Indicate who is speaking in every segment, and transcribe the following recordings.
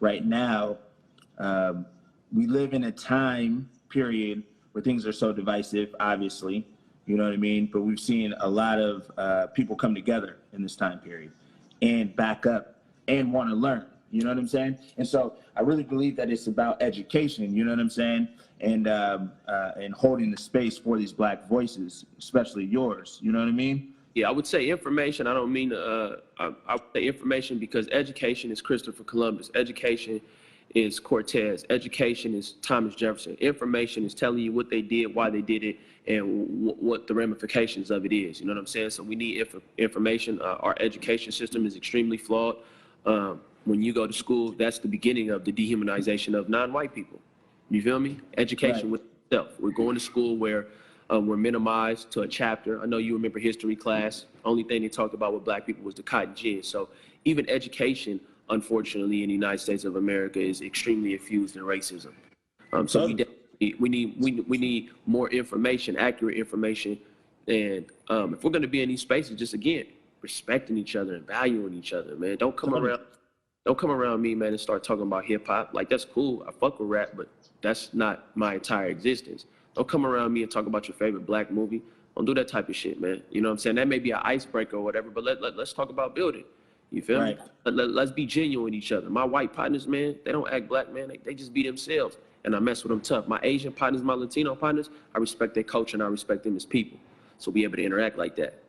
Speaker 1: right now, we live in a time period where things are so divisive, obviously, you know what I mean? But we've seen a lot of people come together in this time period and back up and want to learn, you know what I'm saying? And so I really believe that it's about education, you know what I'm saying? And holding the space for these Black voices, especially yours, you know what I mean?
Speaker 2: Yeah, I would say information. I don't mean I would say information because education is Christopher Columbus. Education is Cortez. Education is Thomas Jefferson. Information is telling you what they did, why they did it, and what the ramifications of it is. You know what I'm saying? So we need information. Our education system is extremely flawed. When you go to school, that's the beginning of the dehumanization of non-white people. You feel me? Education with itself. We're going to school where we're minimized to a chapter. I know you remember history class. Only thing they talked about with Black people was the cotton gin. So even education, unfortunately, in the United States of America is extremely infused in racism. So we need more information, accurate information. And if we're going to be in these spaces, just again, respecting each other and valuing each other, man. Don't come around me, man, and start talking about hip hop. Like, that's cool. I fuck with rap, but that's not my entire existence. Don't come around me and talk about your favorite Black movie. Don't do that type of shit, man. You know what I'm saying? That may be an icebreaker or whatever, but let's talk about building. You feel me? Let's be genuine with each other. My white partners, man, they don't act Black, man. They just be themselves, and I mess with them tough. My Asian partners, my Latino partners, I respect their culture and I respect them as people. So be able to interact like that.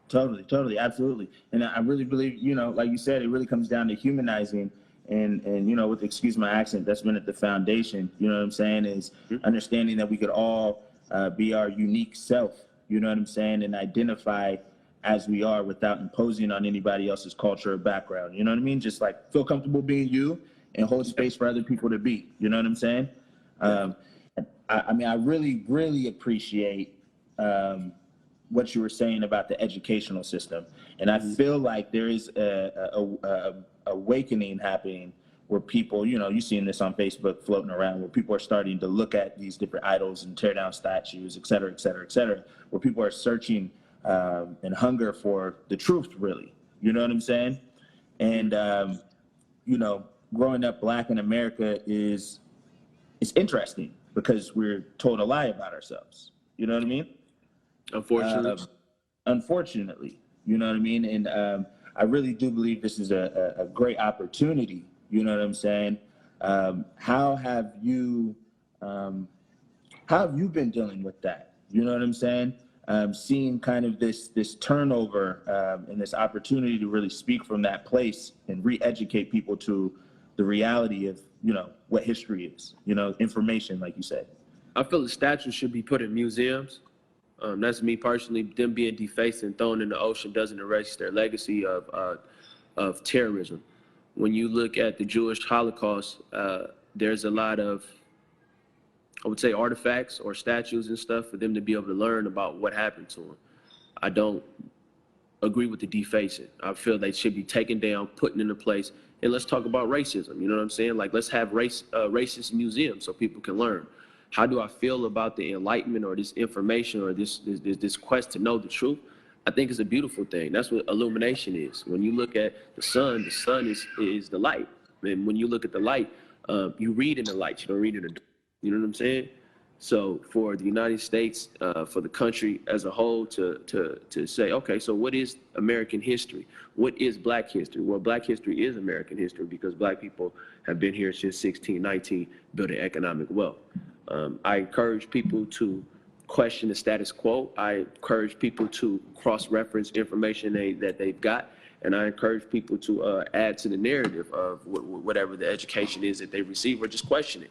Speaker 1: Totally, absolutely. And I really believe, you know, like you said, it really comes down to humanizing. And you know, with excuse my accent, that's been at the foundation, you know what I'm saying, is understanding that we could all be our unique self, you know what I'm saying, and identify as we are without imposing on anybody else's culture or background, you know what I mean? Just like feel comfortable being you and hold space for other people to be, you know what I'm saying? I mean, I really appreciate what you were saying about the educational system. And I feel like there is a awakening happening where people, you know, you've seen this on Facebook floating around, where people are starting to look at these different idols and tear down statues, et cetera, et cetera, et cetera, where people are searching and hunger for the truth, really. You know what I'm saying? And, you know, growing up Black in America is interesting because we're told a lie about ourselves. You know what I mean? Unfortunately, you know what I mean? And I really do believe this is a great opportunity. You know what I'm saying? How have you been dealing with that? You know what I'm saying? Seeing kind of this turnover and this opportunity to really speak from that place and re-educate people to the reality of, you know, what history is, you know, information, like you said.
Speaker 2: I feel the statues should be put in museums. That's me personally. Them being defaced and thrown in the ocean doesn't erase their legacy of terrorism. When you look at the Jewish Holocaust, there's a lot of, I would say, artifacts or statues and stuff for them to be able to learn about what happened to them. I don't agree with the defacing. I feel they should be taken down, put into place, and let's talk about racism. You know what I'm saying? Like, let's have racist museums so people can learn. How do I feel about the enlightenment or this information or this quest to know the truth? I think it's a beautiful thing. That's what illumination is. When you look at the sun is the light. And when you look at the light, you read in the light. You don't read in the dark. You know what I'm saying? So for the United States, for the country as a whole to say, okay, so what is American history? What is Black history? Well, Black history is American history because Black people have been here since 1619, building economic wealth. I encourage people to question the status quo. I encourage people to cross-reference information that they've got. And I encourage people to add to the narrative of whatever the education is that they receive, or just question it.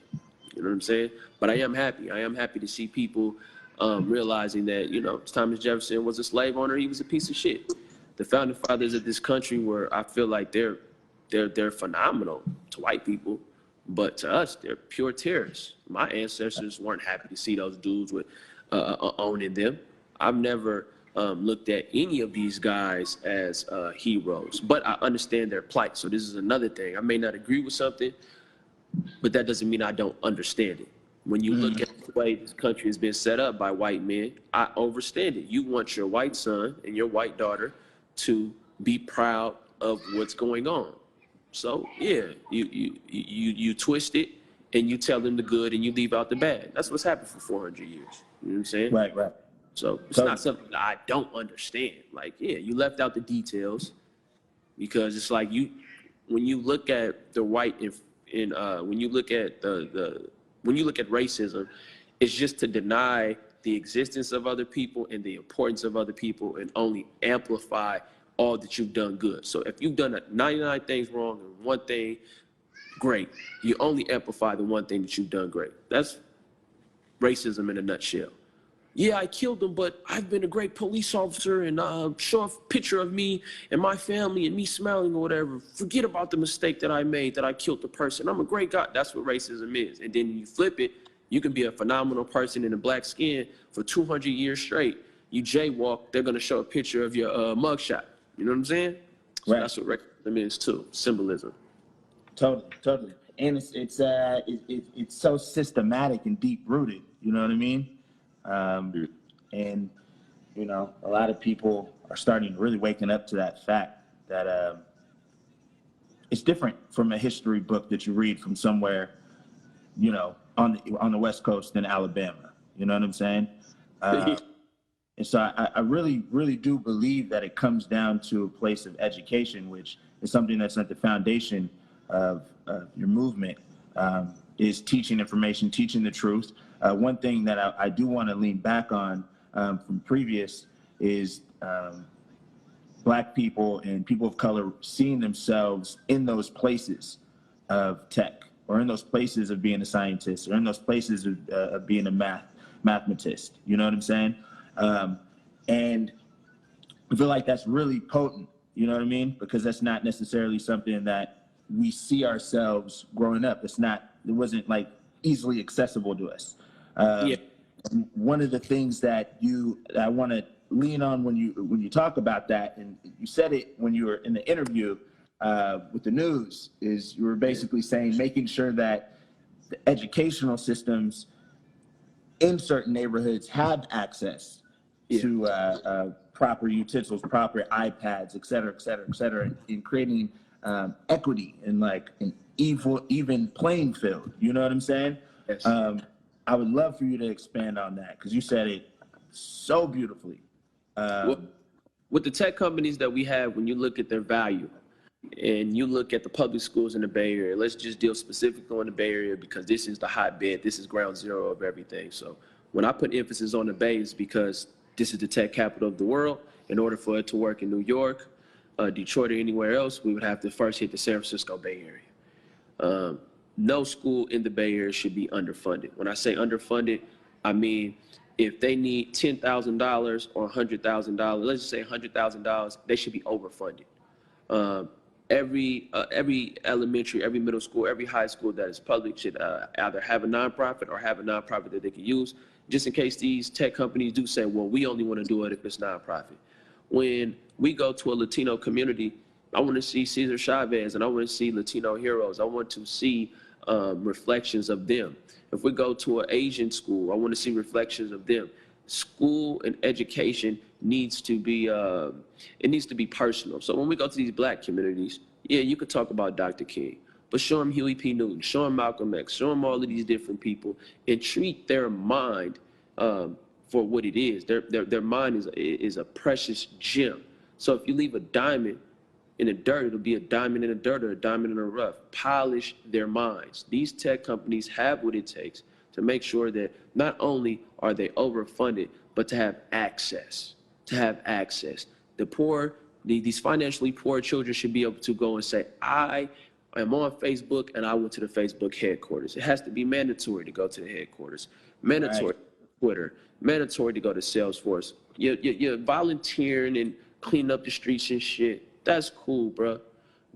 Speaker 2: You know what I'm saying? But I am happy. I am happy to see people realizing that, you know, Thomas Jefferson was a slave owner. He was a piece of shit. The founding fathers of this country were, I feel like they're phenomenal to white people. But to us, they're pure terrorists. My ancestors weren't happy to see those dudes with owning them. I've never looked at any of these guys as heroes, but I understand their plight. So this is another thing. I may not agree with something, but that doesn't mean I don't understand it. When you look at the way this country has been set up by white men, I understand it. You want your white son and your white daughter to be proud of what's going on. So yeah, you twist it and you tell them the good and you leave out the bad. That's what's happened for 400 years. You know what I'm saying?
Speaker 1: Right, right.
Speaker 2: So it's
Speaker 1: So
Speaker 2: not something that I don't understand. Like, yeah, you left out the details because it's like when you look at the white when you look at when you look at racism, it's just to deny the existence of other people and the importance of other people and only amplify all that you've done good. So if you've done 99 things wrong and one thing great, you only amplify the one thing that you've done great. That's racism in a nutshell. Yeah, I killed him, but I've been a great police officer, and show a picture of me and my family and me smiling or whatever. Forget about the mistake that I made, that I killed the person. I'm a great guy. That's what racism is. And then you flip it, you can be a phenomenal person in a black skin for 200 years straight. You jaywalk, they're going to show a picture of your mugshot. You know what I'm saying? So
Speaker 1: right.
Speaker 2: that's what racism is too, symbolism.
Speaker 1: Totally, totally. And it's so systematic and deep rooted. You know what I mean? And you know, a lot of people are starting to really waking up to that fact that it's different from a history book that you read from somewhere, you know, on the West Coast in Alabama. You know what I'm saying? And so I really, really do believe that it comes down to a place of education, which is something that's at the foundation of your movement, is teaching information, teaching the truth. One thing that I do want to lean back on from previous is Black people and people of color seeing themselves in those places of tech, or in those places of being a scientist, or in those places of being a mathematist. You know what I'm saying? And I feel like that's really potent, you know what I mean? Because that's not necessarily something that we see ourselves growing up. It wasn't like easily accessible to us.
Speaker 2: Yeah.
Speaker 1: One of the things that I want to lean on when you talk about that, and you said it when you were in the interview with the news, is you were basically saying making sure that the educational systems in certain neighborhoods have access to proper utensils, proper iPads, et cetera, et cetera, et cetera, in creating equity and like an even playing field. You know what I'm saying?
Speaker 2: Yes.
Speaker 1: I would love for you to expand on that because you said it so beautifully.
Speaker 2: With the tech companies that we have, when you look at their value and you look at the public schools in the Bay Area, let's just deal specifically on the Bay Area because this is the hotbed, this is ground zero of everything. So when I put emphasis on the Bay, it's because this is the tech capital of the world. In order for it to work in New York, Detroit, or anywhere else, we would have to first hit the San Francisco Bay Area. No school in the Bay Area should be underfunded. When I say underfunded, I mean if they need $10,000 or $100,000, let's just say $100,000, they should be overfunded. Every elementary, every middle school, every high school that is public should either have a nonprofit or have a nonprofit that they can use, just in case these tech companies do say, well, we only want to do it if it's nonprofit. When we go to a Latino community, I want to see Cesar Chavez and I want to see Latino heroes. I want to see reflections of them. If we go to an Asian school, I want to see reflections of them. School and education needs to be it needs to be personal. So when we go to these Black communities, yeah, you could talk about Dr. King, but show them Huey P. Newton, show them Malcolm X, show them all of these different people, and treat their mind for what it is. Their mind is a precious gem. So if you leave a diamond in the dirt, it'll be a diamond in the dirt or a diamond in the rough. Polish their minds. These tech companies have what it takes to make sure that not only are they overfunded, but to have access. The poor, these financially poor children should be able to go and say, I am on Facebook and I went to the Facebook headquarters. It has to be mandatory to go to the headquarters. Mandatory Twitter, mandatory to go to Salesforce. You're volunteering and cleaning up the streets and shit. That's cool, bro.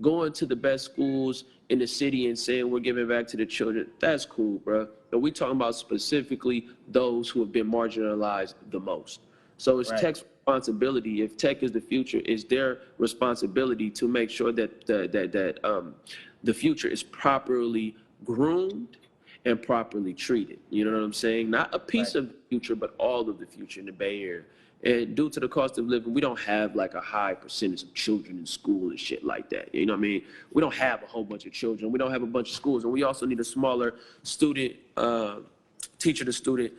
Speaker 2: Going to the best schools in the city and saying we're giving back to the children, that's cool, bro. But we're talking about specifically those who have been marginalized the most. So it's tech's responsibility. If tech is the future, it's their responsibility to make sure that the future is properly groomed and properly treated. You know what I'm saying? Not a piece of the future, but all of the future in the Bay Area. And due to the cost of living, we don't have like a high percentage of children in school and shit like that. You know what I mean? We don't have a whole bunch of children. We don't have a bunch of schools. And we also need a smaller student, teacher to student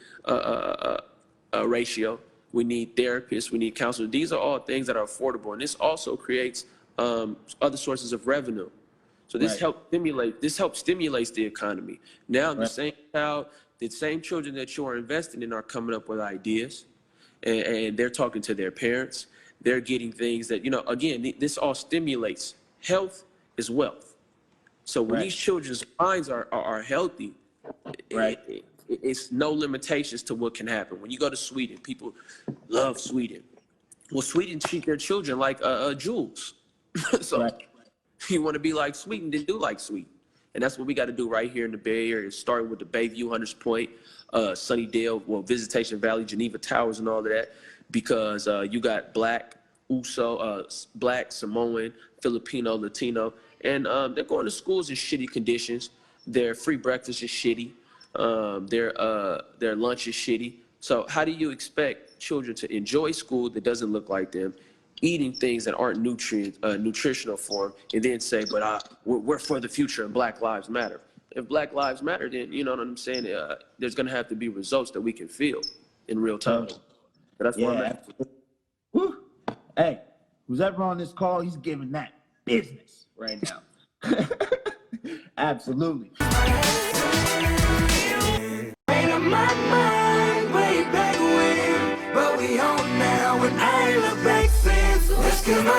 Speaker 2: ratio. We need therapists. We need counselors. These are all things that are affordable. And this also creates other sources of revenue. So this helps stimulate the economy. Now the same children that you are investing in are coming up with ideas. And they're talking to their parents. They're getting things that, again, this all stimulates. Health is wealth. So when these children's minds are healthy, it's no limitations to what can happen. When you go to Sweden, people love Sweden. Well, Sweden treat their children like jewels. So you want to be like Sweden, then do like Sweden. And that's what we got to do right here in the Bay Area, starting with the Bayview, Hunters Point, Sunnydale, Visitation Valley, Geneva Towers, and all of that, because you got Black, Black, Samoan, Filipino, Latino, and they're going to schools in shitty conditions. Their free breakfast is shitty. Their lunch is shitty. So how do you expect children to enjoy school that doesn't look like them, eating things that aren't nutritional for them, and then say, but we're for the future and Black Lives Matter? If Black Lives Matter, then you know what I'm saying? There's going to have to be results that we can feel in real time. That's what I'm at.
Speaker 1: Woo. Hey, who's ever on this call, he's giving that business right now. Absolutely.
Speaker 3: My mind way back when, but we on now, and I ain't look back since. Let's get my